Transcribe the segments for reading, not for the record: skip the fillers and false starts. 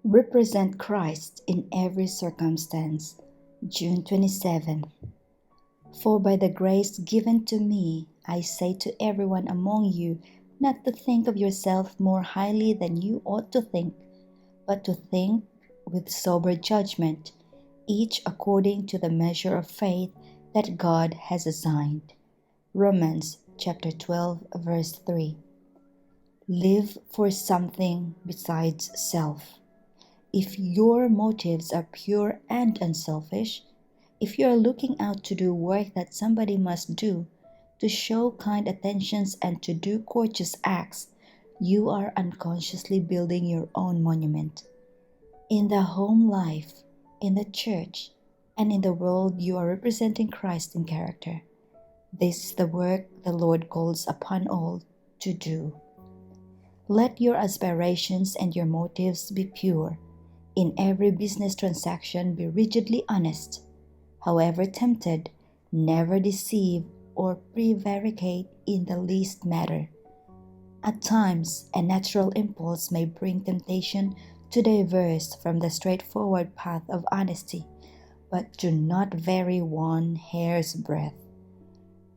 Represent Christ in every circumstance. June 27th. For by the grace given to me, I say to everyone among you not to think of yourself more highly than you ought to think, but to think with sober judgment, each according to the measure of faith that God has assigned. Romans chapter 12, verse 3. Live for something besides self. If your motives are pure and unselfish, if you are looking out to do work that somebody must do, to show kind attentions and to do courteous acts, you are unconsciously building your own monument. In the home life, in the church, and in the world, you are representing Christ in character. This is the work the Lord calls upon all to do. Let your aspirations and your motives be pure. In every business transaction, be rigidly honest. However tempted, never deceive or prevaricate in the least matter. At times, a natural impulse may bring temptation to diverge from the straightforward path of honesty, but do not vary one hair's breadth.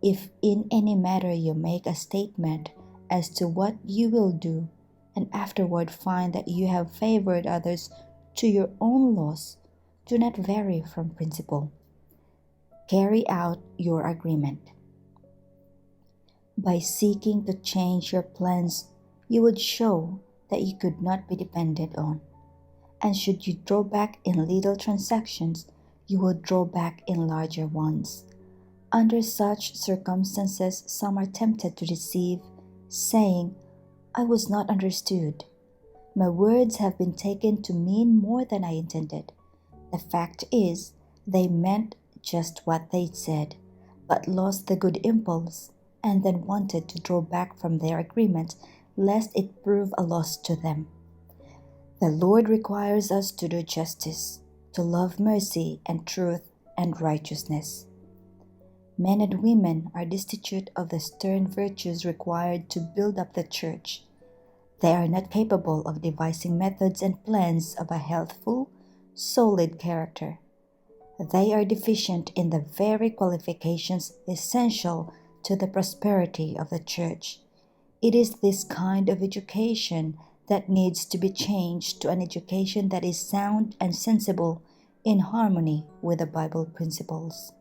If in any matter you make a statement as to what you will do, and afterward find that you have favored others to your own loss, do not vary from principle. Carry out your agreement. By seeking to change your plans, you would show that you could not be depended on. And should you draw back in little transactions, you will draw back in larger ones. Under such circumstances, some are tempted to deceive, saying, I was not understood. My words have been taken to mean more than I intended. The fact is, they meant just what they said, but lost the good impulse and then wanted to draw back from their agreement lest it prove a loss to them. The Lord requires us to do justice, to love mercy and truth and righteousness. Men and women are destitute of the stern virtues required to build up the church. They are not capable of devising methods and plans of a healthful, solid character. They are deficient in the very qualifications essential to the prosperity of the church. It is this kind of education that needs to be changed to an education that is sound and sensible in harmony with the Bible principles.